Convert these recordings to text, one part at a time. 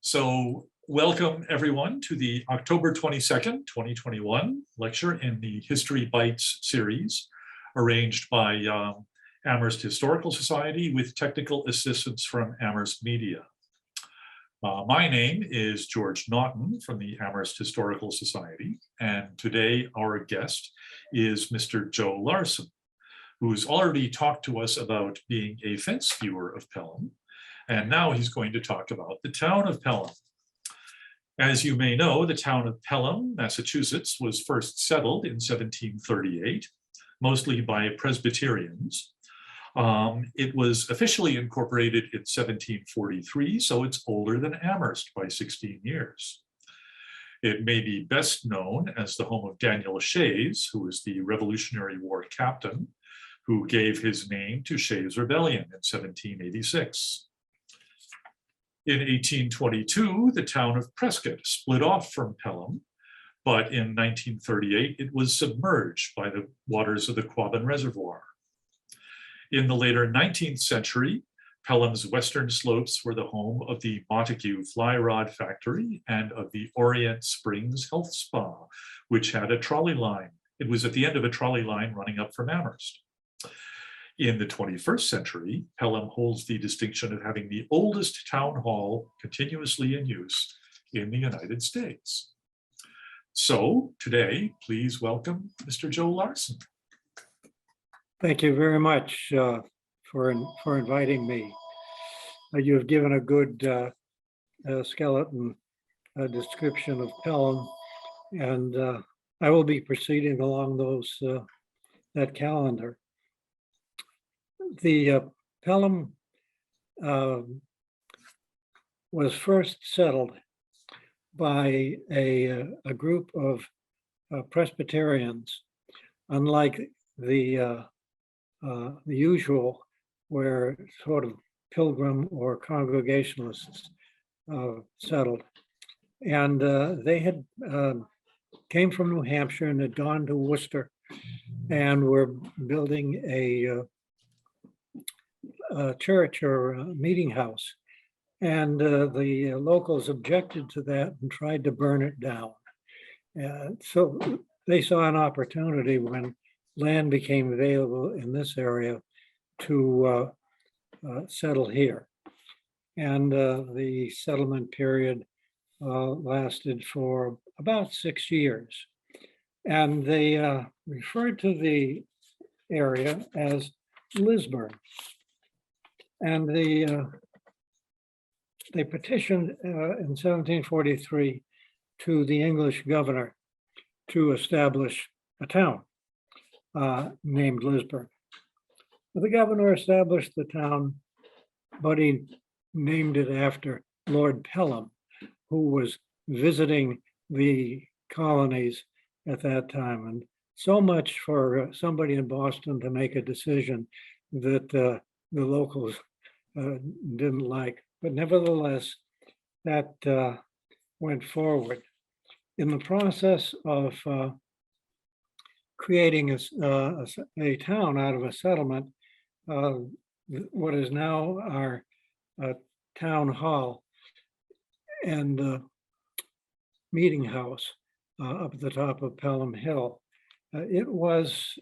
So welcome everyone to the October 22nd, 2021 lecture in the History Bites series arranged by Amherst Historical Society with technical assistance from Amherst Media. My name is George Naughton from the Amherst Historical Society, and today our guest is Mr. Joe Larson, who's already talked to us about being a fence viewer of Pelham. And now he's going to talk about the town of Pelham. As you may know, the town of Pelham, Massachusetts, was first settled in 1738, mostly by Presbyterians. It was officially incorporated in 1743, so it's older than Amherst by 16 years. It may be best known as the home of Daniel Shays, who was the Revolutionary War captain, who gave his name to Shays Rebellion in 1786. In 1822, the town of Prescott split off from Pelham, but in 1938, it was submerged by the waters of the Quabbin Reservoir. In the later 19th century, Pelham's western slopes were the home of the Montague Fly Rod Factory and of the Orient Springs Health Spa, which had a trolley line. It was at the end of a trolley line running up from Amherst. In the 21st century, Pelham holds the distinction of having the oldest town hall continuously in use in the United States. So today, please welcome Mr. Joe Larson. Thank you very much for inviting me. You have given a good skeleton description of Pelham, and I will be proceeding along that calendar. The Pelham was first settled by a group of Presbyterians, unlike the usual, where sort of Pilgrim or Congregationalists settled. And they had came from New Hampshire and had gone to Worcester and were building a church or a meeting house. And the locals objected to that and tried to burn it down. So they saw an opportunity when land became available in this area to settle here. And the settlement period lasted for about 6 years. And they referred to the area as Lisburn. And they petitioned in 1743 to the English governor to establish a town named Lisburn. The governor established the town, but he named it after Lord Pelham, who was visiting the colonies at that time. And so much for somebody in Boston to make a decision that the locals didn't like, but nevertheless, that went forward. In the process of creating a town out of a settlement, what is now our town hall and meeting house up at the top of Pelham Hill. It was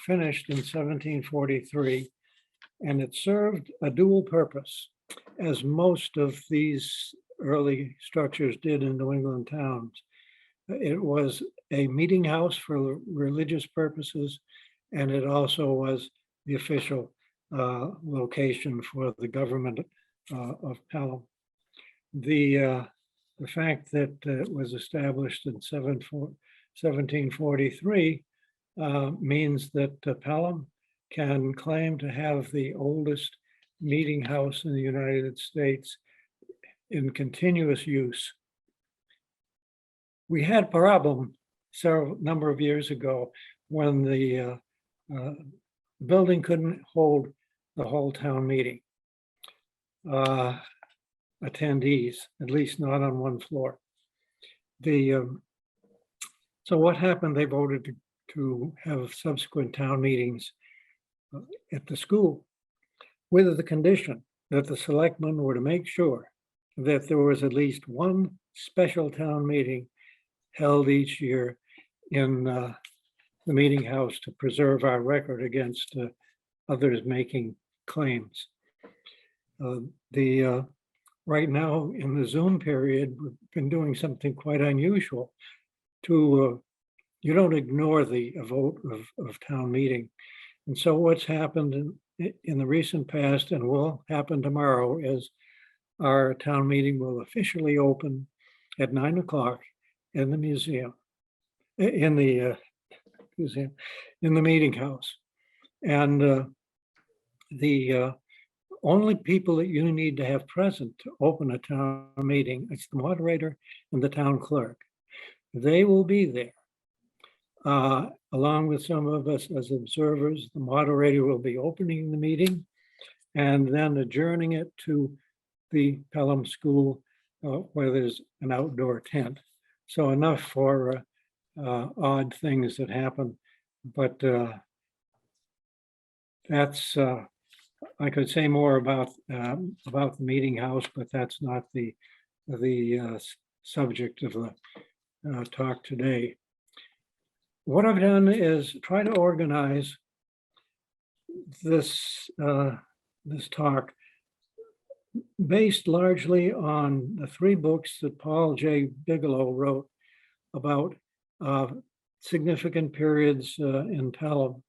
finished in 1743. And it served a dual purpose, as most of these early structures did in New England towns. It was a meeting house for religious purposes, and it also was the official location for the government of Pelham. The fact that it was established in 1743 means that Pelham can claim to have the oldest meeting house in the United States in continuous use. We had a problem number of years ago when the building couldn't hold the whole town meeting attendees, at least not on one floor. So what happened? They voted to have subsequent town meetings at the school with the condition that the selectmen were to make sure that there was at least one special town meeting held each year in the meeting house to preserve our record against others making claims. Right now in the Zoom period, we've been doing something quite unusual to, you don't ignore the vote of town meeting. And so what's happened in the recent past and will happen tomorrow is our town meeting will officially open at 9 o'clock in the museum, in the museum, in the meeting house. And the only people that you need to have present to open a town meeting, it's the moderator and the town clerk. They will be there. Along with some of us as observers. The moderator will be opening the meeting and then adjourning it to the Pelham School where there's an outdoor tent. So enough for odd things that happen, but that's, I could say more about the meeting house, but that's not the subject of the talk today. What I've done is try to organize this this talk based largely on the 3 books that Paul J. Bigelow wrote about significant periods in Pelham,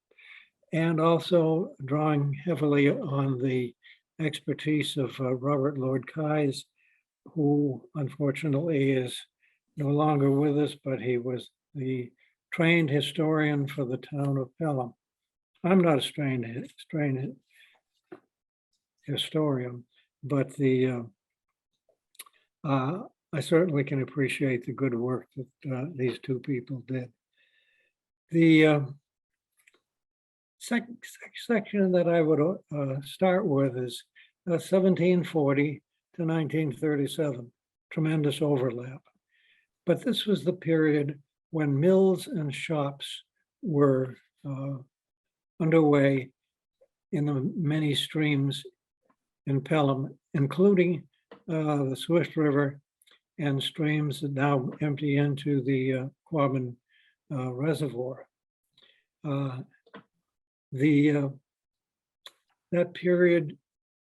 and also drawing heavily on the expertise of Robert Lord Keyes, who unfortunately is no longer with us, but he was the trained historian for the town of Pelham. I'm not a trained historian, but I certainly can appreciate the good work that these 2 people did. The section that I would start with is 1740 to 1937, tremendous overlap. But this was the period when mills and shops were underway in the many streams in Pelham, including the Swift River and streams that now empty into the Quabbin Reservoir. That period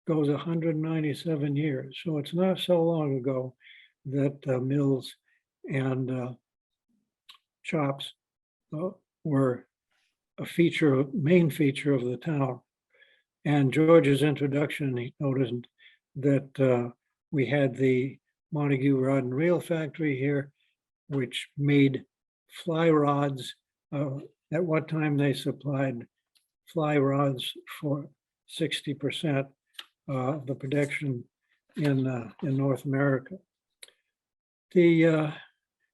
goes 197 years, so it's not so long ago that mills and shops were a main feature of the town. And George's introduction, he noticed that we had the Montague Rod and Reel factory here, which made fly rods. At what time they supplied fly rods for 60% of the production in North America.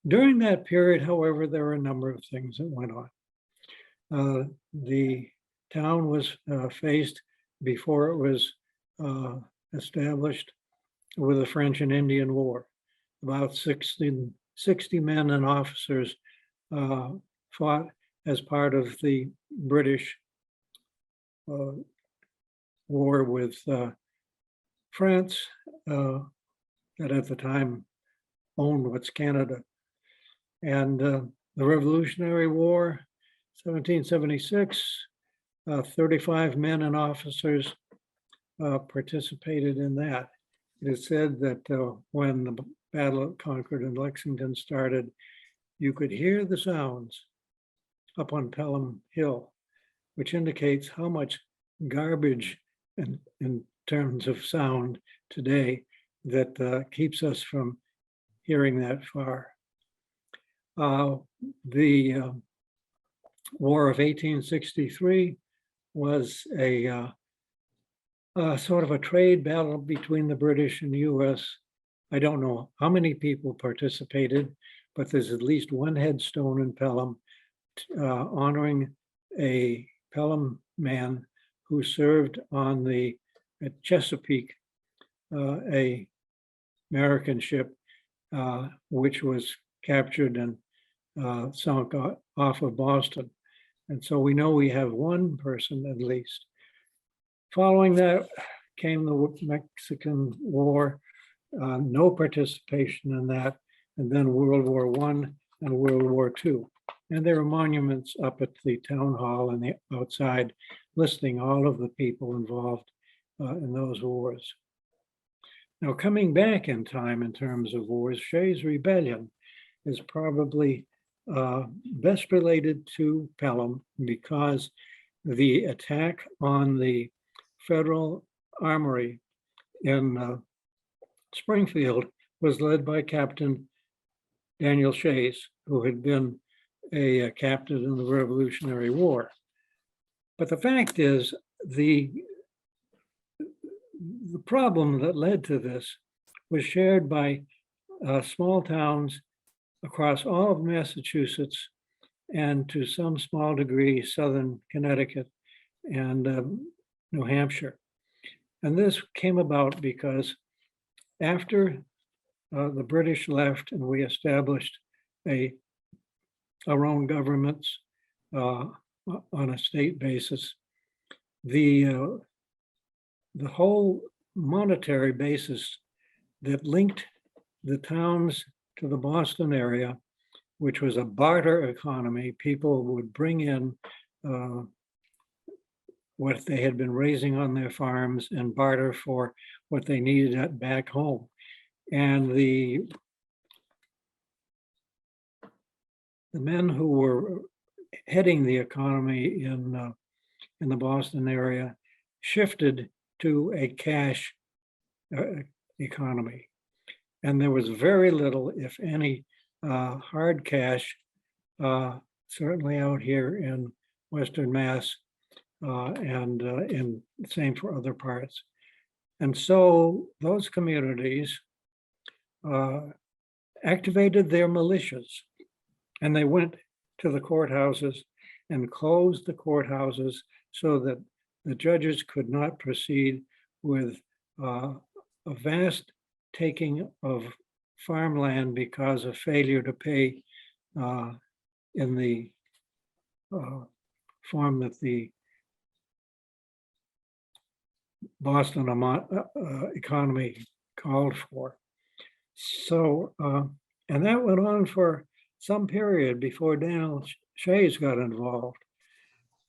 During that period, however, there were a number of things that went on. The town was faced, before it was established, with the French and Indian War. About 60 men and officers fought as part of the British war with France, that at the time owned what's Canada. And the Revolutionary War, 1776, 35 men and officers participated in that. It is said that when the Battle of Concord and Lexington started, you could hear the sounds up on Pelham Hill, which indicates how much garbage in terms of sound today that keeps us from hearing that far. The War of 1863 was a sort of a trade battle between the British and the US. I don't know how many people participated, but there's at least one headstone in Pelham honoring a Pelham man who served on the Chesapeake, a American ship, which was captured and sunk off of Boston. And so we know we have one person at least. Following that came the Mexican War, no participation in that, and then World War I and World War II. And there are monuments up at the town hall and the outside listing all of the people involved in those wars. Now, coming back in time in terms of wars, Shays Rebellion is probably best related to Pelham because the attack on the Federal Armory in Springfield was led by Captain Daniel Shays, who had been a captain in the Revolutionary War. But the fact is, the problem that led to this was shared by small towns across all of Massachusetts and to some small degree, southern Connecticut and New Hampshire. And this came about because after the British left and we established our own governments on a state basis, the whole monetary basis that linked the towns to the Boston area, which was a barter economy. People would bring in what they had been raising on their farms and barter for what they needed back home. And the men who were heading the economy in the Boston area shifted to a cash economy. And there was very little, if any, hard cash, certainly out here in Western Mass, and in same for other parts. And so those communities activated their militias, and they went to the courthouses and closed the courthouses so that the judges could not proceed with a vast taking of farmland because of failure to pay in the form that the Boston economy called for. So, and that went on for some period before Daniel Shays got involved.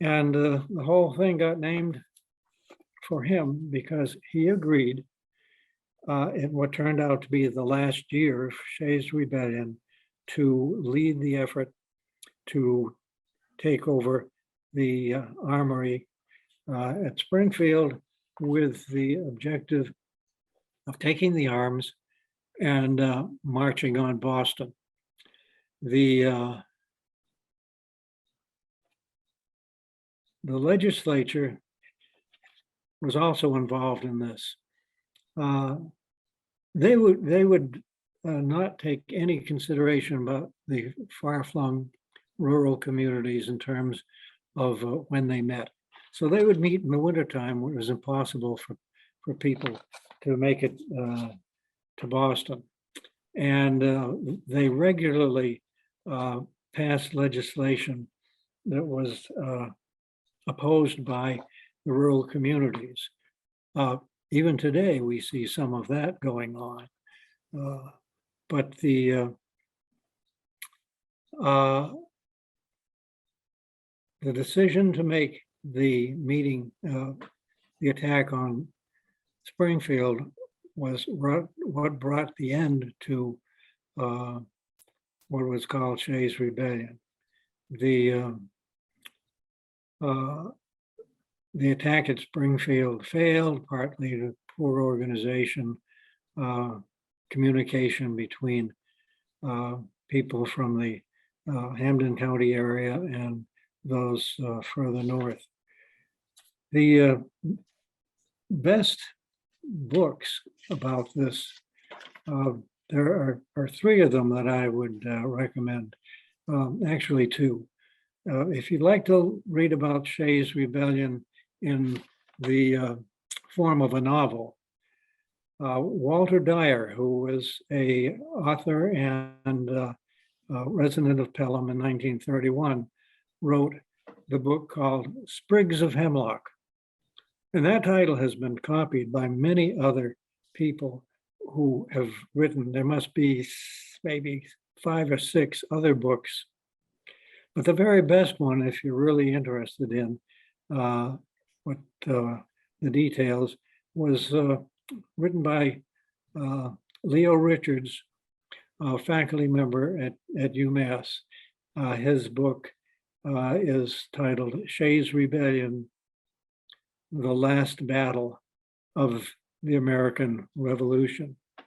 And the whole thing got named for him because he agreed in what turned out to be the last year of Shays Rebellion to lead the effort to take over the armory at Springfield with the objective of taking the arms and marching on Boston. The legislature was also involved in this. They would not take any consideration about the far-flung rural communities in terms of when they met. So they would meet in the wintertime when it was impossible for people to make it to Boston. And they regularly passed legislation that was opposed by the rural communities. Even today, we see some of that going on. But the decision to make the meeting, the attack on Springfield was what brought the end to what was called Shays Rebellion. The attack at Springfield failed, partly to poor organization, communication between people from the Hampden County area and those further north. The best books about this, there are three of them that I would recommend, actually two. If you'd like to read about Shays Rebellion in the form of a novel, Walter Dyer, who was an author and resident of Pelham in 1931, wrote the book called Sprigs of Hemlock. And that title has been copied by many other people who have written. There must be maybe 5 or 6 other books. But the very best one, if you're really interested in what the details, was written by Leo Richards, a faculty member at UMass. His book is titled Shays Rebellion, The Last Battle of the American Revolution. A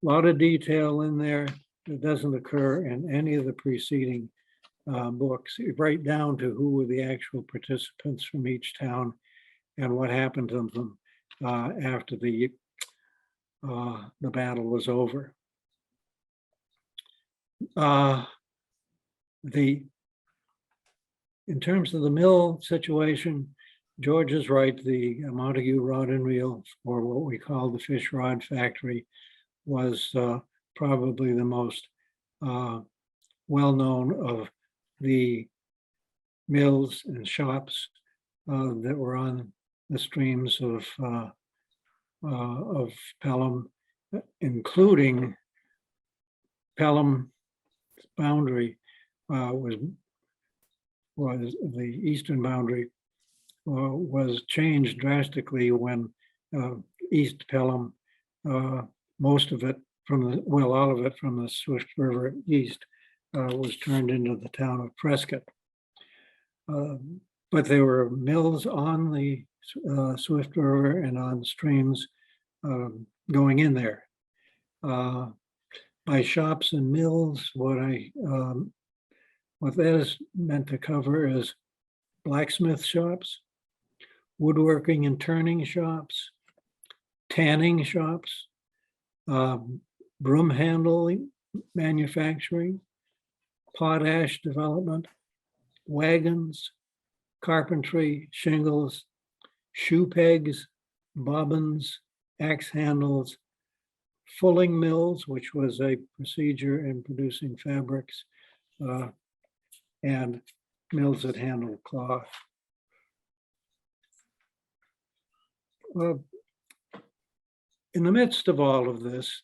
lot of detail in there that doesn't occur in any of the preceding books, right down to who were the actual participants from each town and what happened to them after the battle was over. In terms of the mill situation, George is right. The Montague Rod and Reel, or what we call the Fish Rod Factory, was probably the most well-known of the mills and shops that were on the streams of Pelham, including Pelham boundary was the eastern boundary was changed drastically when East Pelham, most of it from the, well, all of it from the Swift River east, was turned into the town of Prescott. But there were mills on the Swift River and on streams going in there. By shops and mills, what that is meant to cover is blacksmith shops, woodworking and turning shops, tanning shops, broom handling, manufacturing, potash development, wagons, carpentry, shingles, shoe pegs, bobbins, axe handles, fulling mills, which was a procedure in producing fabrics, and mills that handled cloth. In the midst of all of this,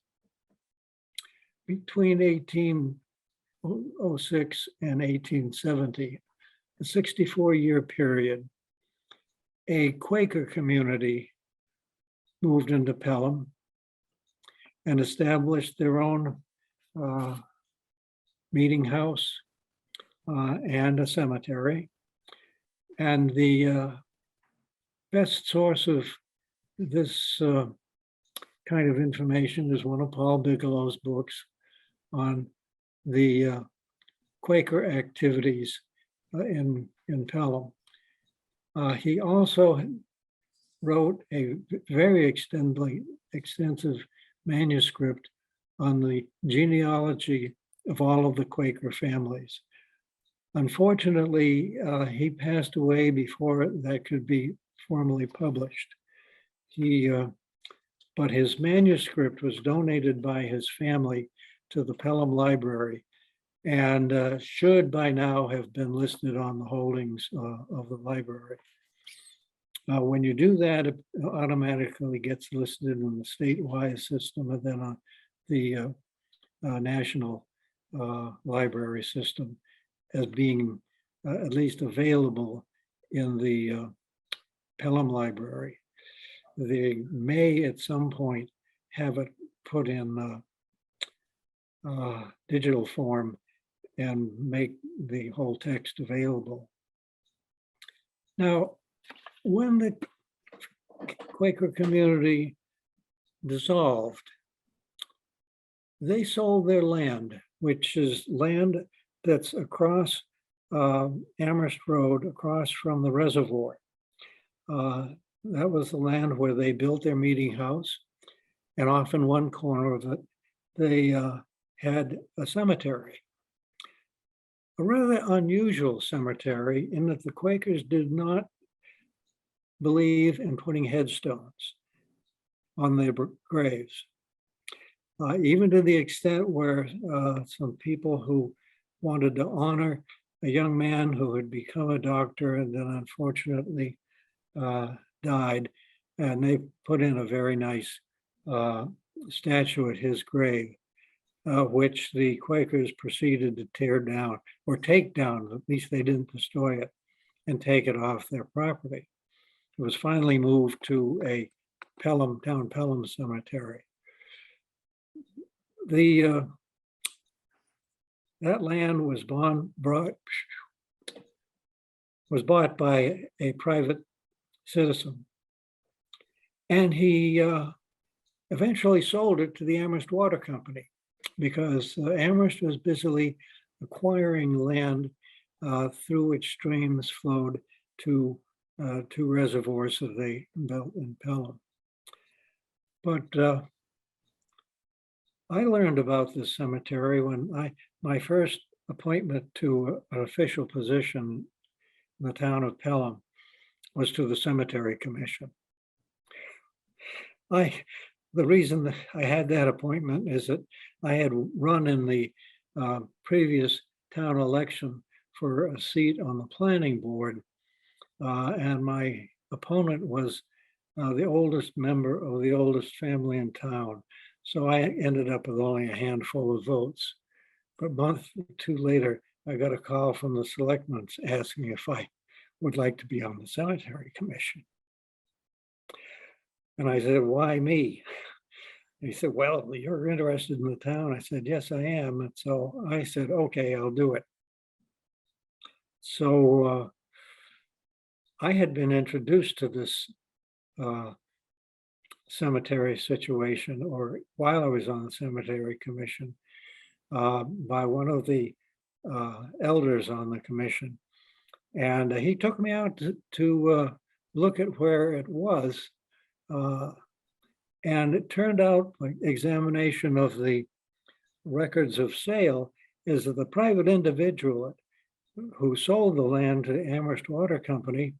between 1806 and 1870, a 64-year period, a Quaker community moved into Pelham and established their own meeting house and a cemetery. And the best source of this kind of information is one of Paul Bigelow's books on the Quaker activities in Pelham. He also wrote a very extensive manuscript on the genealogy of all of the Quaker families. Unfortunately, he passed away before that could be formally published. But his manuscript was donated by his family to the Pelham Library and should by now have been listed on the holdings of the library. When you do that, it automatically gets listed in the statewide system and then on the national library system as being at least available in the Pelham Library. They may at some point have it put in digital form and make the whole text available. Now, when the Quaker community dissolved, they sold their land, which is land that's across Amherst Road, across from the reservoir. That was the land where they built their meeting house. And off in one corner of it, they had a cemetery. A rather unusual cemetery in that the Quakers did not believe in putting headstones on their graves, even to the extent where some people who wanted to honor a young man who had become a doctor and then unfortunately died, and they put in a very nice statue at his grave, which the Quakers proceeded to tear down or take down. At least they didn't destroy it and take it off their property. It was finally moved to a Pelham, down Pelham Cemetery. That land was bought by a private citizen, and he eventually sold it to the Amherst Water Company because Amherst was busily acquiring land through which streams flowed to reservoirs that they built in Pelham. But I learned about this cemetery when my first appointment to an official position in the town of Pelham was to the Cemetery Commission. The reason that I had that appointment is that I had run in the previous town election for a seat on the planning board, and my opponent was the oldest member of the oldest family in town. So I ended up with only a handful of votes. But a month or two later, I got a call from the selectmen asking if I would like to be on the Cemetery Commission. And I said, why me? And he said, well, you're interested in the town. I said, yes, I am. And so I said, okay, I'll do it. So I had been introduced to this cemetery situation, or while I was on the Cemetery Commission, by one of the elders on the commission. And he took me out to look at where it was. And it turned out, like, examination of the records of sale is that the private individual who sold the land to the Amherst Water Company,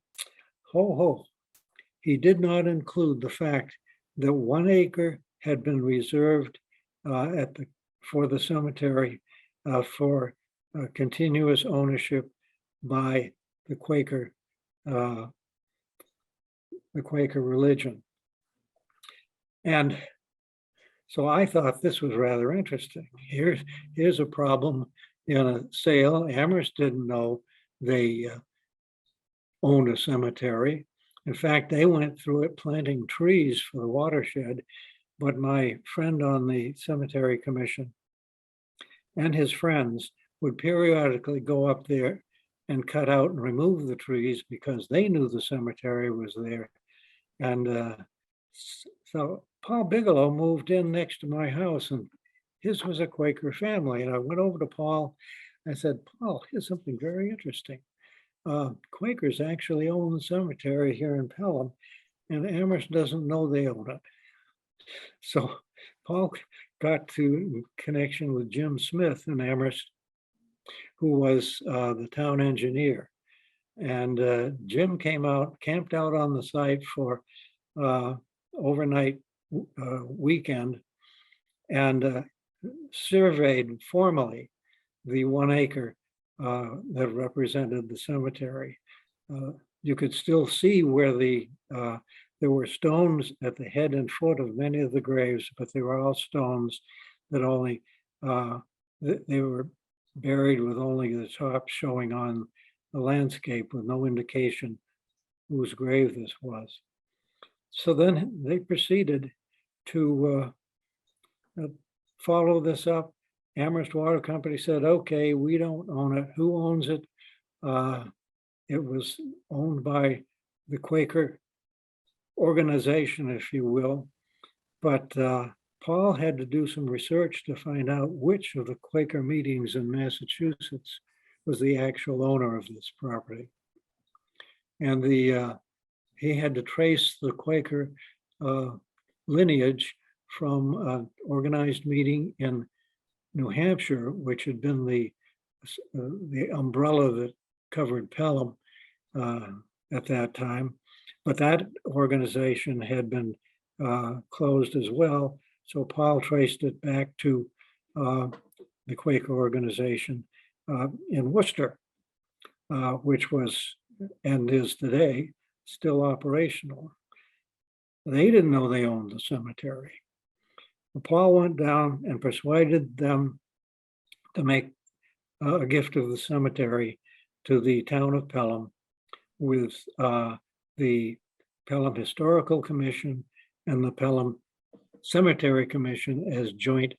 he did not include the fact that 1 acre had been reserved for the cemetery for continuous ownership by the Quaker religion. And so I thought this was rather interesting. Here's a problem in a sale. Amherst didn't know they owned a cemetery. In fact, they went through it planting trees for the watershed, but my friend on the Cemetery Commission and his friends would periodically go up there and cut out and remove the trees because they knew the cemetery was there. And so Paul Bigelow moved in next to my house, and his was a Quaker family. And I went over to Paul. I said, Paul, here's something very interesting. Quakers actually own the cemetery here in Pelham, and Amherst doesn't know they own it. So Paul got to connection with Jim Smith in Amherst, who was the town engineer. And Jim came out, camped out on the site for overnight weekend, and surveyed formally the 1 acre that represented the cemetery. You could still see where there were stones at the head and foot of many of the graves, but they were all stones that only, they were buried with only the top showing on the landscape with no indication whose grave this was. So then they proceeded to follow this up. Amherst Water Company said, okay, we don't own it. Who owns it? It was owned by the Quaker organization, if you will. But Paul had to do some research to find out which of the Quaker meetings in Massachusetts was the actual owner of this property. And he had to trace the Quaker lineage from an organized meeting in New Hampshire, which had been the umbrella that covered Pelham at that time. But that organization had been closed as well. So Paul traced it back to the Quaker organization in Worcester, which was and is today still operational. They didn't know they owned the cemetery. Paul went down and persuaded them to make a gift of the cemetery to the town of Pelham, with the Pelham Historical Commission and the Pelham Cemetery Commission as joint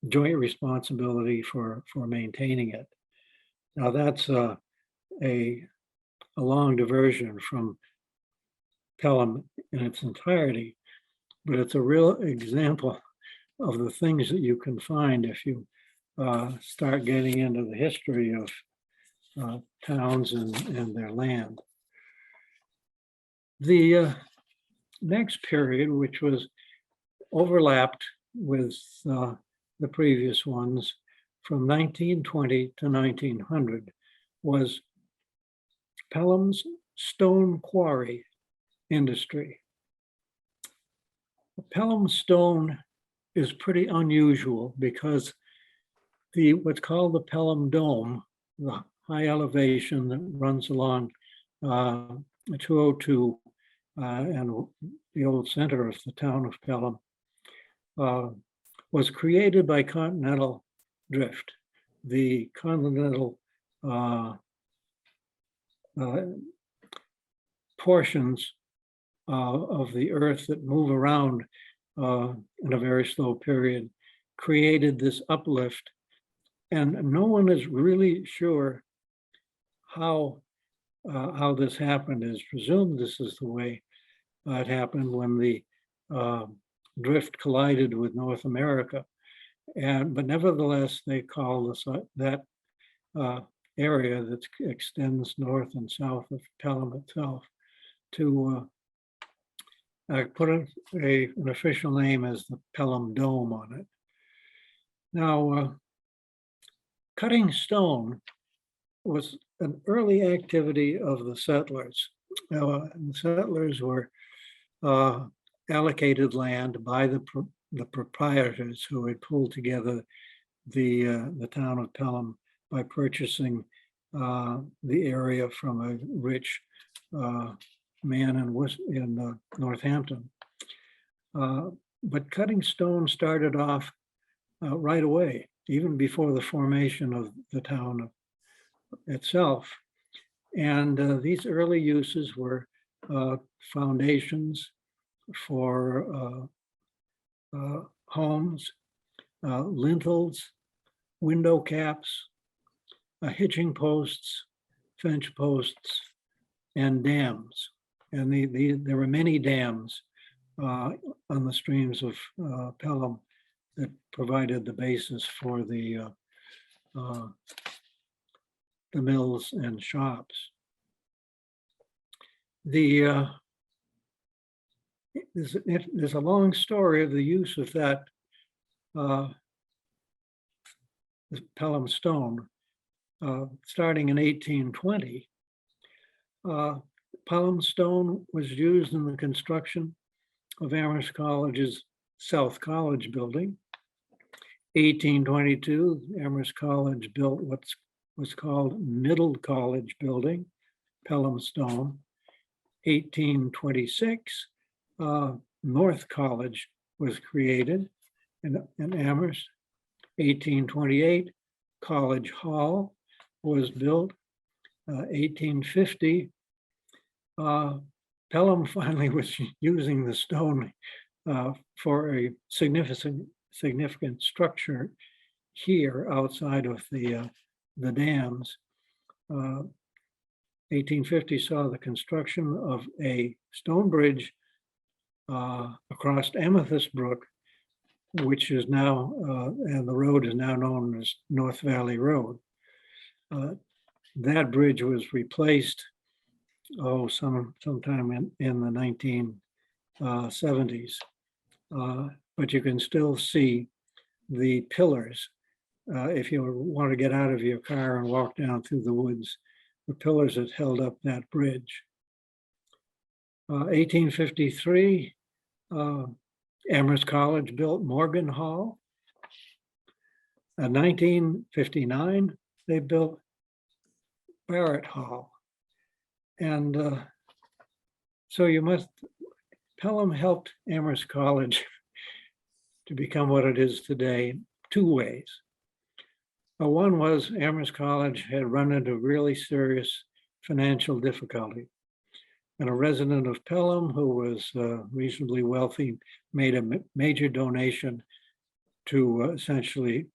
responsibility for maintaining it. Now that's a long diversion from Pelham in its entirety, but it's a real example of the things that you can find if you start getting into the history of towns and their land. The next period, which was overlapped with the previous ones from 1920 to 1900, was Pelham's stone quarry industry. Pelham stone is pretty unusual because what's called the Pelham Dome, the high elevation that runs along 202 and the old center of the town of Pelham, was created by continental drift. The continental portions of the earth that move around in a very slow period created this uplift, and no one is really sure how this happened. It's presumed this is the way it happened when the drift collided with North America, but nevertheless they call that area that extends north and south of Pelham itself to put an official name as the Pelham Dome on it. Now, cutting stone was an early activity of the settlers. The settlers were allocated land by the proprietors who had pulled together the town of Pelham by purchasing the area from a rich man in Northampton. But cutting stone started off right away, even before the formation of the town itself. And these early uses were foundations for homes, lintels, window caps, hitching posts, fence posts, and dams. And there were many dams on the streams of Pelham that provided the basis for the mills and shops. There's a long story of the use of that Pelham stone, starting in 1820. Pelham stone was used in the construction of Amherst College's South College building. 1822, Amherst College built what was called Middle College building, Pelham stone. 1826, North College was created in Amherst. 1828, College Hall was built. 1850, Pelham finally was using the stone for a significant structure here outside of the dams. 1850 saw the construction of a stone bridge across Amethyst Brook, which is now, and the road is now known as North Valley Road. That bridge was replaced, sometime in the 1970s. But you can still see the pillars. If you want to get out of your car and walk down through the woods, the pillars that held up that bridge. 1853, Amherst College built Morgan Hall. 1959, they built Barrett Hall. And so Pelham helped Amherst College to become what it is today two ways. One was Amherst College had run into really serious financial difficulty. And a resident of Pelham who was reasonably wealthy made a major donation to essentially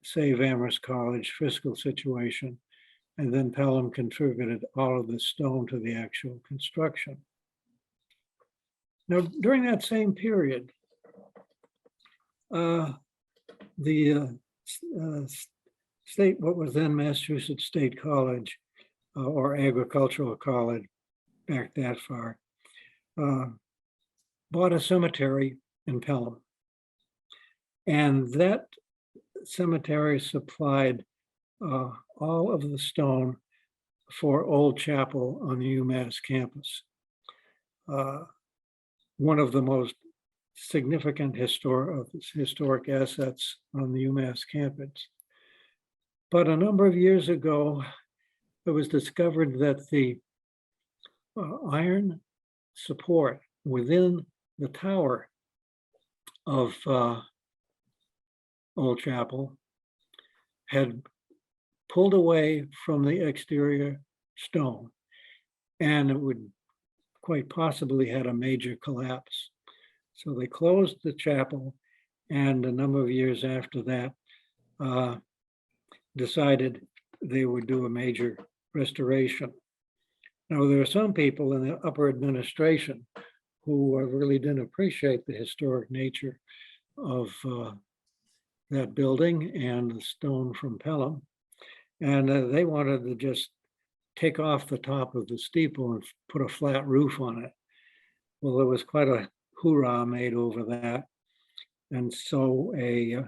save Amherst College fiscal situation. And then Pelham contributed all of the stone to the actual construction. Now, during that same period, the state, what was then Massachusetts State College or Agricultural College, back that far, bought a cemetery in Pelham. And that cemetery supplied all of the stone for Old Chapel on the UMass campus. One of the most significant historic assets on the UMass campus. But a number of years ago, it was discovered that the iron support within the tower of Old Chapel had pulled away from the exterior stone, and it would quite possibly had a major collapse. So they closed the chapel, and a number of years after that, decided they would do a major restoration. Now, there are some people in the upper administration who really didn't appreciate the historic nature of that building and the stone from Pelham. And they wanted to just take off the top of the steeple and put a flat roof on it. Well, there was quite a hoorah made over that. And so a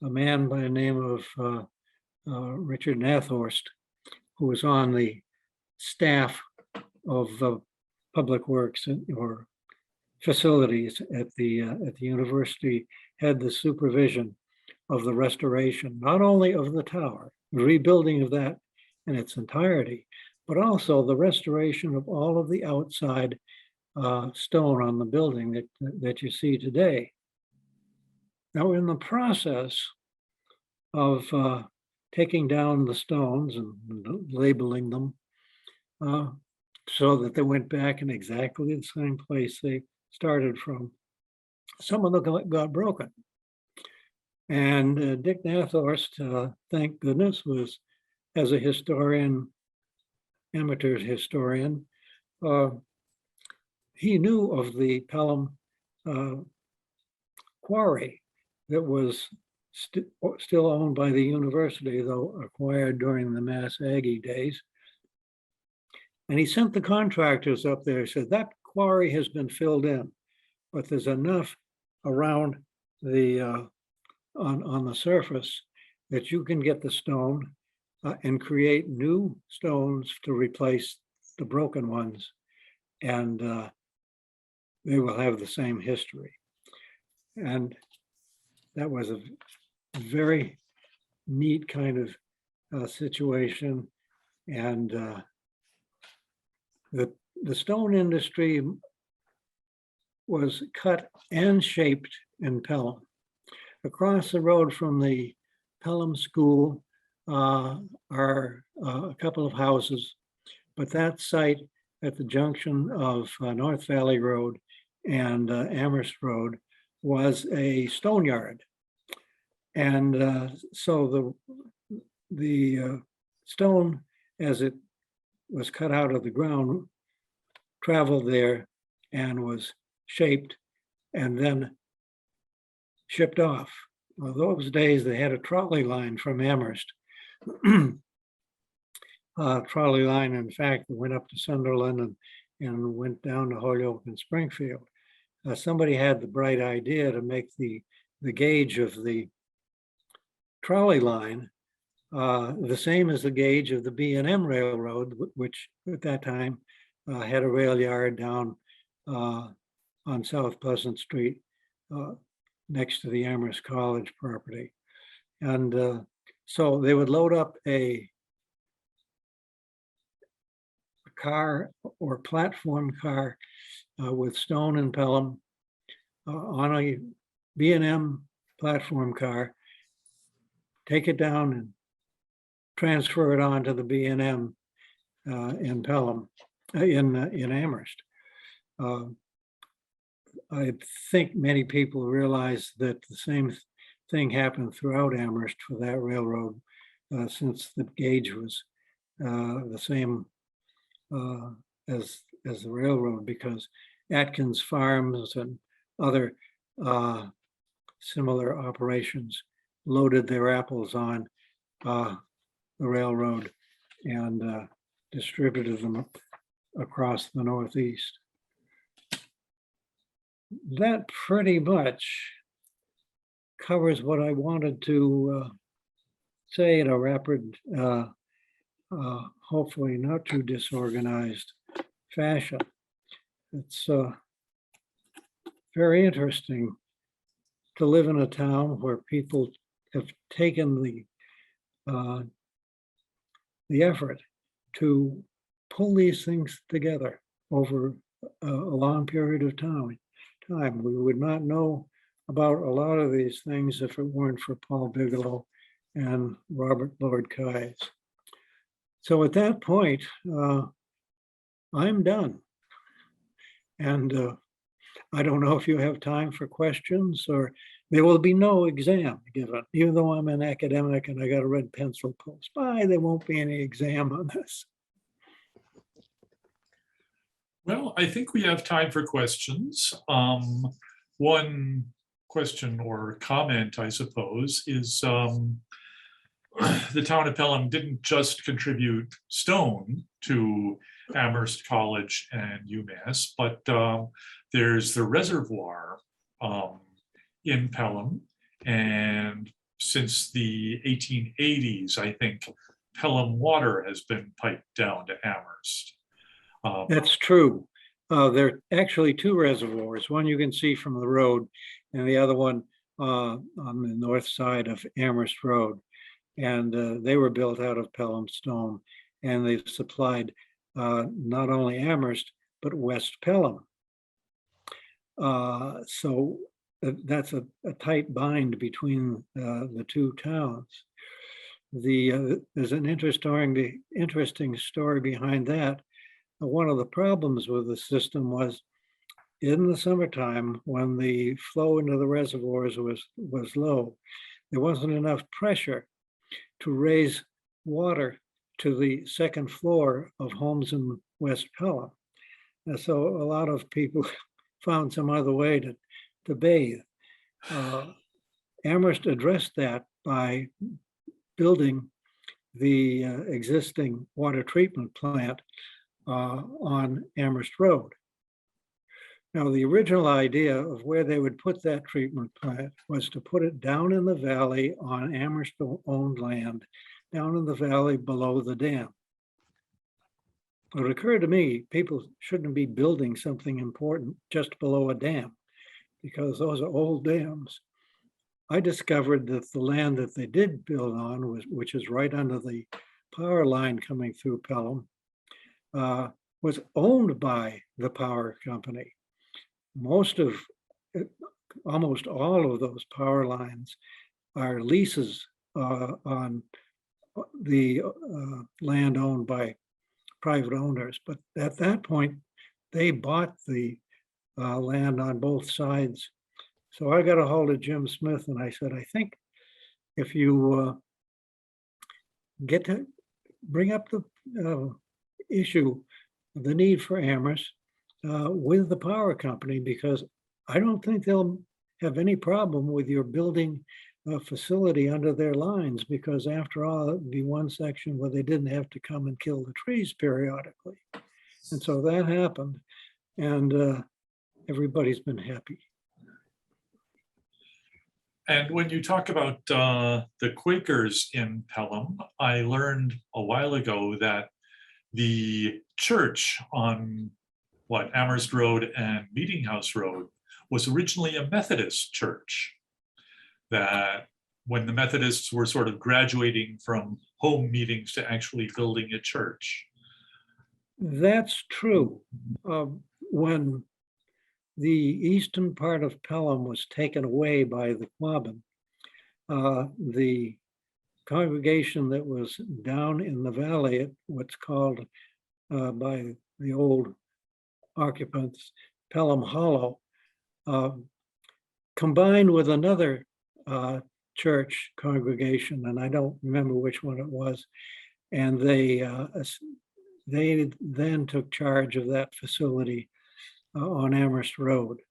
man by the name of Richard Nathorst, who was on the staff of public works or facilities at the university, had the supervision of the restoration, not only of the tower, the rebuilding of that in its entirety, but also the restoration of all of the outside stone on the building that you see today. Now, in the process of taking down the stones and labeling them so that they went back in exactly the same place they started from, some of them got broken. And Dick Nathorst, thank goodness, was, as a historian, amateur historian, he knew of the Pelham quarry that was still owned by the university, though acquired during the Mass Aggie days. And he sent the contractors up there. He said, that quarry has been filled in, but there's enough around the on the surface that you can get the stone and create new stones to replace the broken ones, and they will have the same history. And that was a very neat kind of situation. And the stone industry was cut and shaped in Pelham. Across the road from the Pelham School are a couple of houses, but that site at the junction of North Valley Road and Amherst Road was a stone yard. And so the stone, as it was cut out of the ground, traveled there and was shaped and then shipped off. Well, those days they had a trolley line from Amherst. Trolley line, in fact, went up to Sunderland and went down to Holyoke and Springfield. Somebody had the bright idea to make the gauge of the trolley line the same as the gauge of the B&M Railroad, which at that time had a rail yard down on South Pleasant Street next to the Amherst College property. And so they would load up a car or platform car with stone and Pelham on a B&M platform car, take it down and transfer it on to the B&M in Pelham, in Amherst. I think many people realize that the same thing happened throughout Amherst for that railroad, since the gauge was the same as the railroad, because Atkins Farms and other similar operations loaded their apples on the railroad and distributed them across the Northeast. That pretty much covers what I wanted to say in a rapid, hopefully not too disorganized fashion. It's very interesting to live in a town where people have taken the effort to pull these things together over a long period of time. We would not know about a lot of these things if it weren't for Paul Bigelow and Robert Lord Keyes. So at that point, I'm done. And I don't know if you have time for questions, or there will be no exam given, even though I'm an academic and I got a red pencil close by, there won't be any exam on this. Well, I think we have time for questions. One question or comment, I suppose, is the town of Pelham didn't just contribute stone to Amherst College and UMass, but there's the reservoir in Pelham. And since the 1880s, I think Pelham water has been piped down to Amherst. That's true. There are actually two reservoirs. One you can see from the road, and the other one on the north side of Amherst Road. And they were built out of Pelham stone, and they've supplied not only Amherst, but West Pelham. So that's a tight bind between the two towns. There's an interesting story behind that. One of the problems with the system was in the summertime, when the flow into the reservoirs was low, there wasn't enough pressure to raise water to the second floor of homes in West Pelham. And so a lot of people found some other way to bathe. Amherst addressed that by building the existing water treatment plant on Amherst Road. Now, the original idea of where they would put that treatment plant was to put it down in the valley on Amherst-owned land, down in the valley below the dam. But it occurred to me, people shouldn't be building something important just below a dam, because those are old dams. I discovered that the land that they did build on, which is right under the power line coming through Pelham, was owned by the power company. Almost all of those power lines are leases on the land owned by private owners. But at that point, they bought the land on both sides. So I got a hold of Jim Smith and I said, I think if you get to bring up the issue, the need for Amherst with the power company, because I don't think they'll have any problem with your building a facility under their lines, because after all, it would be one section where they didn't have to come and kill the trees periodically. And so that happened, and everybody's been happy. And when you talk about the Quakers in Pelham, I learned a while ago that the church on Amherst Road and Meeting House Road was originally a Methodist church, that when the Methodists were sort of graduating from home meetings to actually building a church. That's true. When the eastern part of Pelham was taken away by the Quabbin. The congregation that was down in the valley, what's called by the old occupants, Pelham Hollow, combined with another church congregation, and I don't remember which one it was, and they then took charge of that facility on Amherst Road,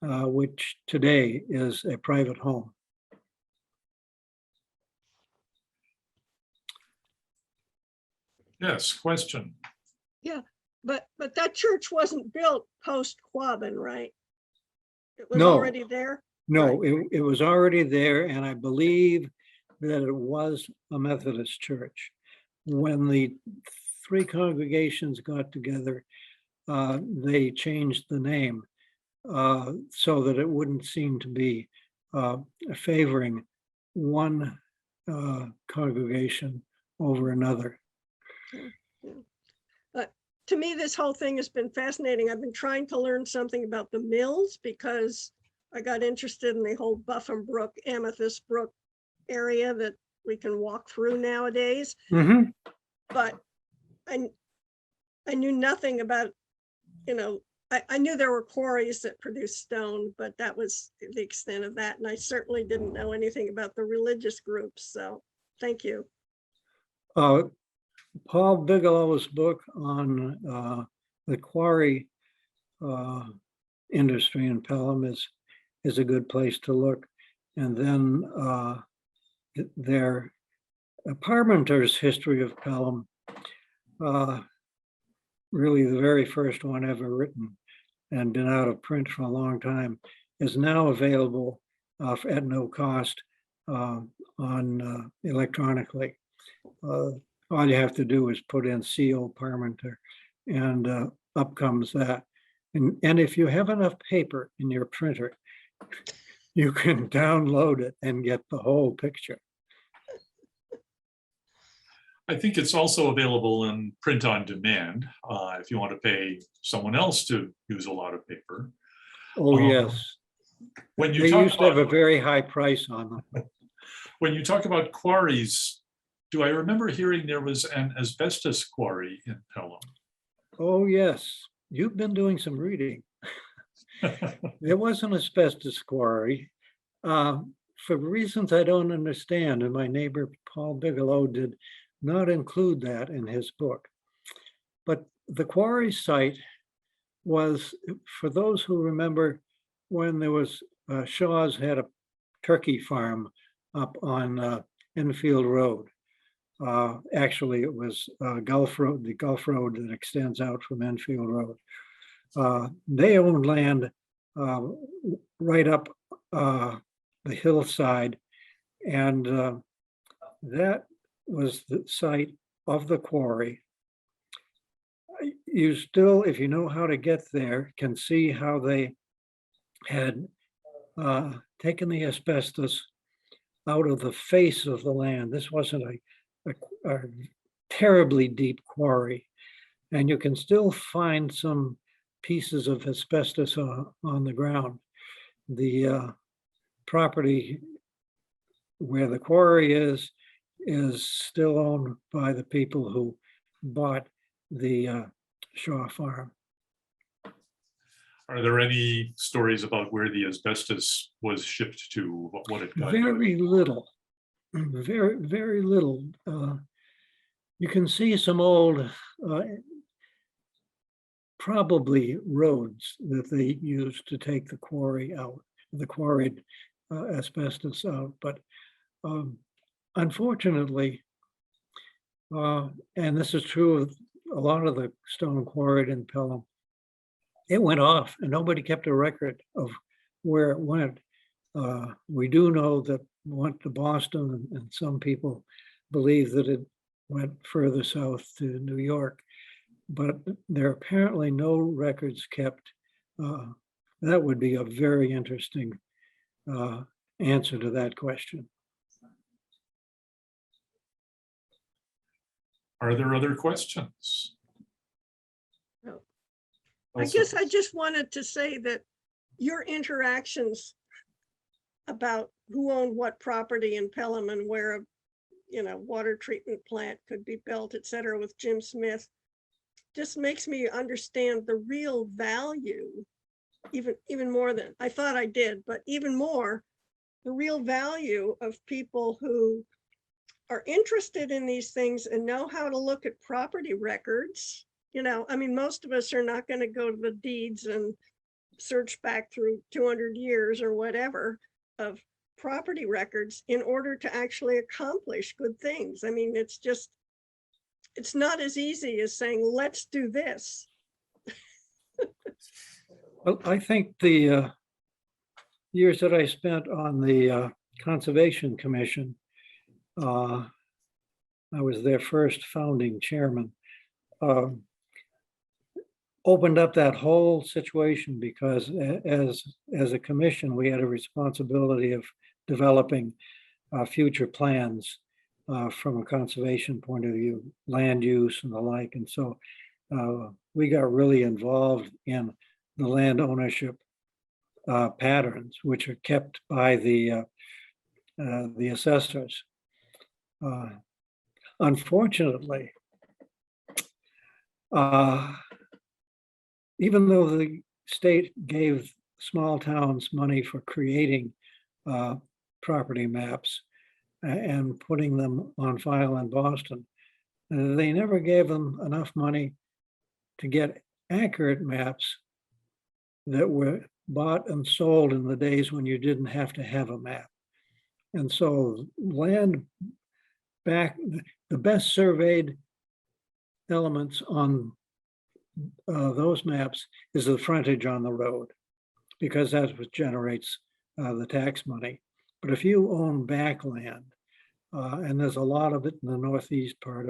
which today is a private home. Yes, question. Yeah, but that church wasn't built post Quabbin, right? It was No. already there? No, it was already there, and I believe that it was a Methodist church. When the three congregations got together, they changed the name so that it wouldn't seem to be favoring one congregation over another. To me, this whole thing has been fascinating. I've been trying to learn something about the mills because I got interested in the whole Buffum Brook, Amethyst Brook area that we can walk through nowadays. Mm-hmm. But I knew nothing about, I knew there were quarries that produced stone, but that was the extent of that. And I certainly didn't know anything about the religious groups. So thank you. Paul Bigelow's book on the quarry industry in Pelham is a good place to look. And then their Parmenter's History of Pelham, really the very first one ever written and been out of print for a long time, is now available at no cost on electronically. All you have to do is put in CO Parmenter and up comes that. And if you have enough paper in your printer, you can download it and get the whole picture. I think it's also available in print on demand if you want to pay someone else to use a lot of paper. Oh, yes. When you They talk used to have a about, very high price on them. when you talk about quarries, do I remember hearing there was an asbestos quarry in Pelham? Oh, yes. You've been doing some reading. There was an asbestos quarry for reasons I don't understand, and my neighbor Paul Bigelow did not include that in his book. But the quarry site was, for those who remember, when there was Shaw's had a turkey farm up on Enfield Road. Actually, it was Gulf Road, the Gulf Road that extends out from Enfield Road. They owned land right up the hillside, and that was the site of the quarry. You still, if you know how to get there, can see how they had taken the asbestos out of the face of the land. This wasn't a terribly deep quarry, and you can still find some pieces of asbestos on the ground. The property where the quarry is still owned by the people who bought the Shaw farm. Are there any stories about where the asbestos was shipped to, what it got? Very little, very little. You can see some old, probably roads that they used to take the quarry out, the quarried asbestos out. But unfortunately, and this is true of a lot of the stone quarried in Pelham, it went off and nobody kept a record of where it went. We do know that it went to Boston, and some people believe that it went further south to New York, but there are apparently no records kept. That would be a very interesting answer to that question. Are there other questions? I guess I just wanted to say that your interactions about who owned what property in Pelham and where a, water treatment plant could be built, et cetera, with Jim Smith, just makes me understand the real value, even more than I thought I did, but even more, the real value of people who are interested in these things and know how to look at property records. I mean, most of us are not going to go to the deeds and search back through 200 years or whatever of property records in order to actually accomplish good things. I mean, it's not as easy as saying, let's do this. Well, I think the years that I spent on the Conservation Commission, I was their first founding chairman, opened up that whole situation, because as a commission, we had a responsibility of developing future plans from a conservation point of view, land use and the like. And so we got really involved in the land ownership patterns, which are kept by the assessors. Unfortunately, even though the state gave small towns money for creating property maps and putting them on file in Boston, they never gave them enough money to get accurate maps that were bought and sold in the days when you didn't have to have a map. And so land back, the best surveyed elements on those maps is the frontage on the road, because that's what generates the tax money. But if you own backland, and there's a lot of it in the northwest part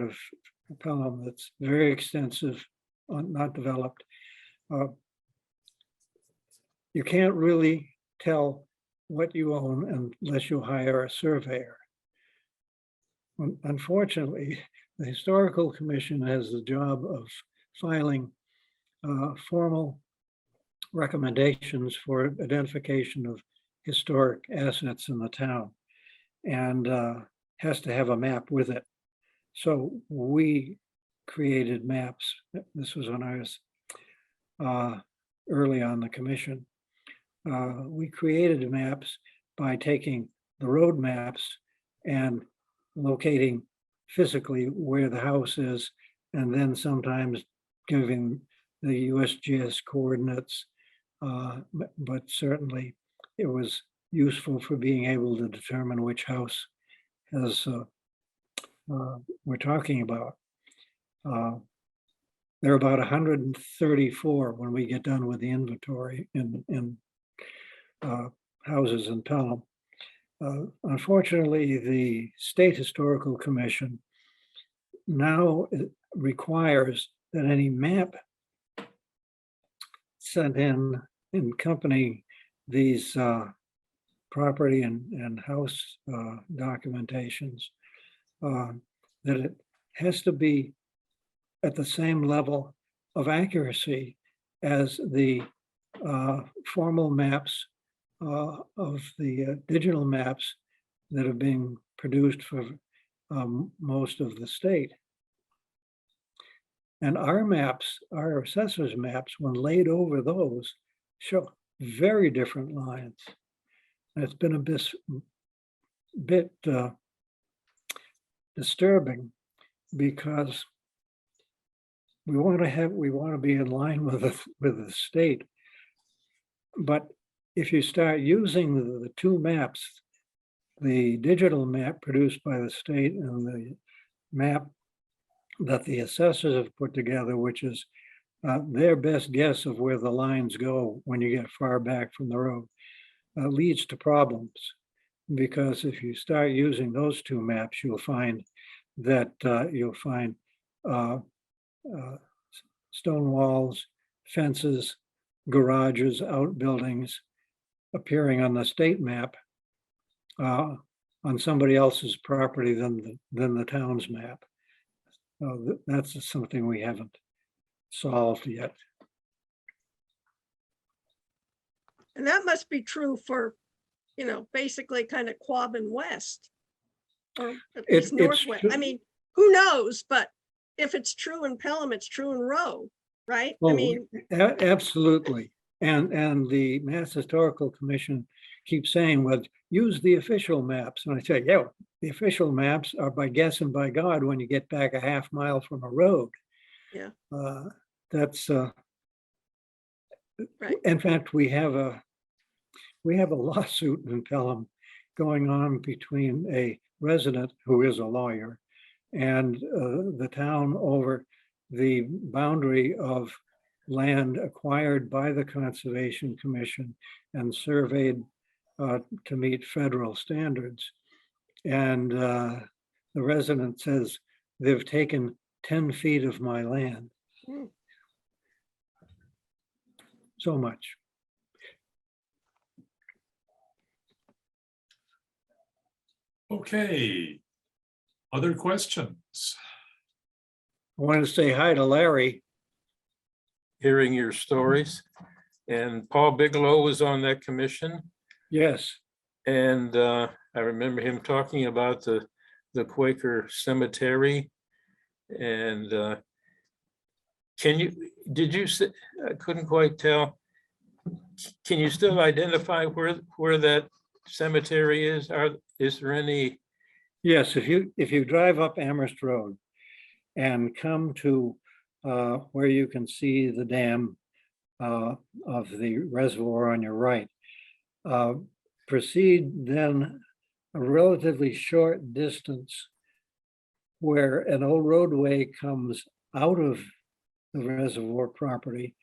of Pelham that's very extensive, not developed, you can't really tell what you own unless you hire a surveyor. Unfortunately, the Historical Commission has the job of filing formal recommendations for identification of historic assets in the town, and has to have a map with it. So we created maps. This was when I was early on the commission. We created maps by taking the road maps and locating physically where the house is, and then sometimes giving the USGS coordinates. But certainly it was useful for being able to determine which house as we're talking about. There are about 134 when we get done with the inventory in houses in Pelham. Unfortunately, the State Historical Commission now requires that any map sent in accompanying these property and house documentations, that it has to be at the same level of accuracy as the formal maps of the digital maps that are being produced for most of the state. And our maps, our assessors' maps, when laid over those, show very different lines. And it's been a bit disturbing, because we want to be in line with the state. But if you start using the two maps, the digital map produced by the state and the map that the assessors have put together, which is their best guess of where the lines go when you get far back from the road, leads to problems. Because if you start using those two maps, you'll find that stone walls, fences, garages, outbuildings appearing on the state map on somebody else's property than the town's map. That's something we haven't solved yet. And that must be true for, you know, basically kind of Quabbin West. Or at least it's Northwest. I true. mean, who knows? But if it's true in Pelham, it's true in Rowe, right? I Oh, mean, absolutely. And the Mass Historical Commission keeps saying, well, use the official maps. And I say, yeah, the official maps are by guess and by God when you get back a half mile from a road. yeah, That's right. in fact, we have a lawsuit in Pelham going on between a resident who is a lawyer and the town over the boundary of land acquired by the Conservation Commission and surveyed to meet federal standards. And the resident says they've taken 10 feet of my land. Mm. So much. Okay. Other questions? I want to say hi to Larry. Hearing your stories. And Paul Bigelow was on that commission. Yes. And I remember him talking about the Quaker cemetery. And did you, I couldn't quite tell. Can you still identify where that cemetery is? Is there any? Yes, if you drive up Amherst Road and come to where you can see the dam of the reservoir on your right, proceed then a relatively short distance where an old roadway comes out of the reservoir property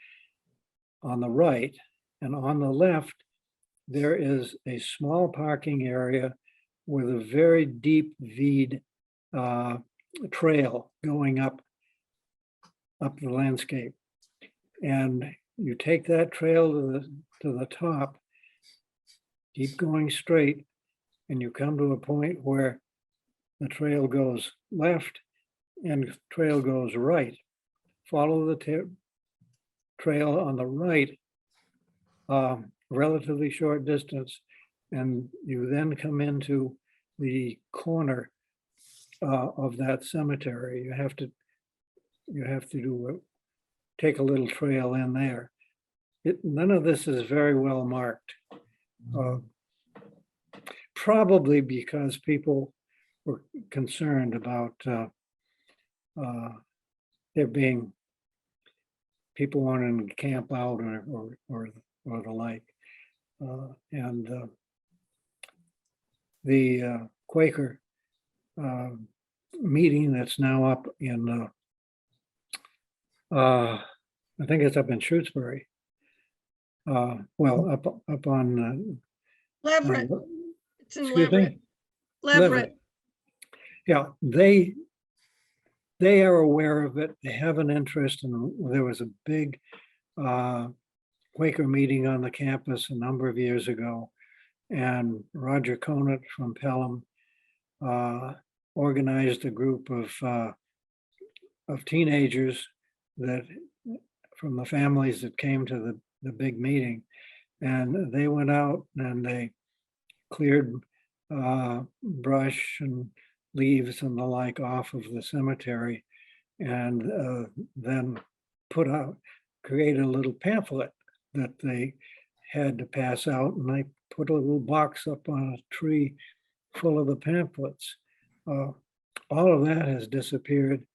on the right, and on the left, there is a small parking area with a very deep V'd trail going up the landscape. And you take that trail to the top, keep going straight, and you come to a point where the trail goes left and the trail goes right. Follow the trail on the right, relatively short distance, and you then come into the corner of that cemetery. You have to take a little trail in there. None of this is very well marked. Probably because people were concerned about there being people wanting to camp out or the like. And the Quaker meeting that's now up in, I think it's up in Shrewsbury. Well, up on. Leverett. It's in Excuse me? Leverett. Leverett. Yeah, they are aware of it. They have an interest, and there was a big Quaker meeting on the campus a number of years ago, and Roger Conant from Pelham organized a group of teenagers that from the families that came to the big meeting, and they went out and they cleared brush and leaves and the like off of the cemetery, and then create a little pamphlet that they had to pass out, and they put a little box up on a tree full of the pamphlets. All of that has disappeared.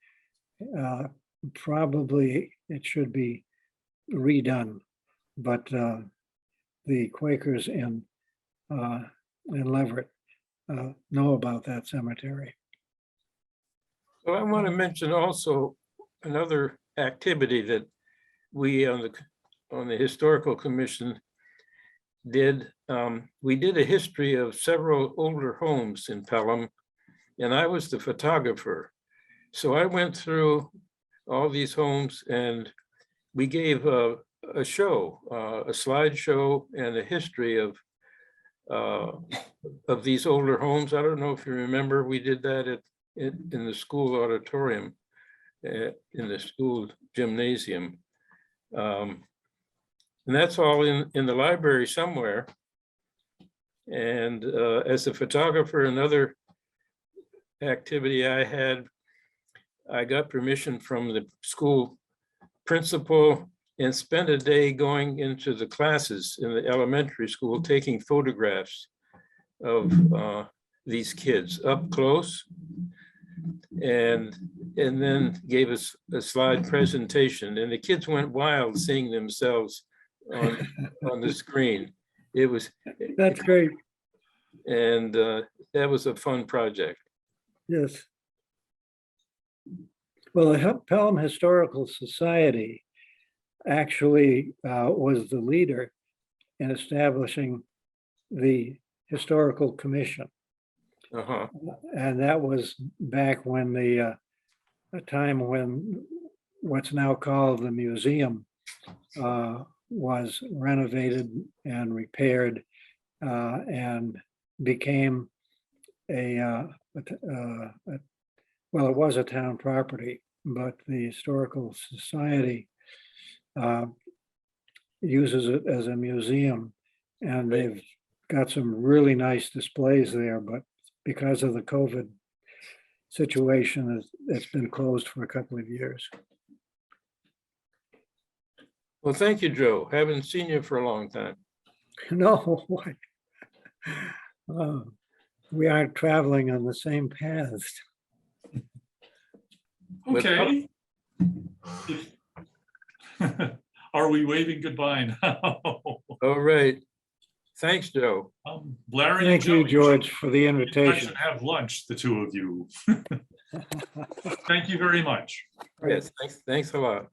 Probably it should be redone, but the Quakers in Leverett know about that cemetery. Well, I want to mention also another activity that we on the Historical Commission did. We did a history of several older homes in Pelham, and I was the photographer. So I went through all these homes and we gave a show, a slideshow and a history of these older homes. I don't know if you remember, we did that in the school auditorium, in the school gymnasium. And that's all in the library somewhere. And as a photographer, another activity I had, I got permission from the school principal and spent a day going into the classes in the elementary school, taking photographs of these kids up close, and then gave us a slide presentation, and the kids went wild seeing themselves on the screen. It was, That's great. and that was a fun project. Yes. Well, the Pelham Historical Society actually was the leader in establishing the Historical Commission. Uh-huh. And that was back when a time when what's now called the museum was renovated and repaired and became well, it was a town property, but the Historical Society uses it as a museum, and they've got some really nice displays there, but because of the COVID situation, it's been closed for a couple of years. Well, thank you, Joe. Haven't seen you for a long time. No, we aren't traveling on the same paths. Okay. Are we waving goodbye now? All right. Thanks, Joe. Larry and Thank Joe, you, should- George, for the you invitation. should have lunch, the two of you. Thank you very much. Yes, thanks a lot.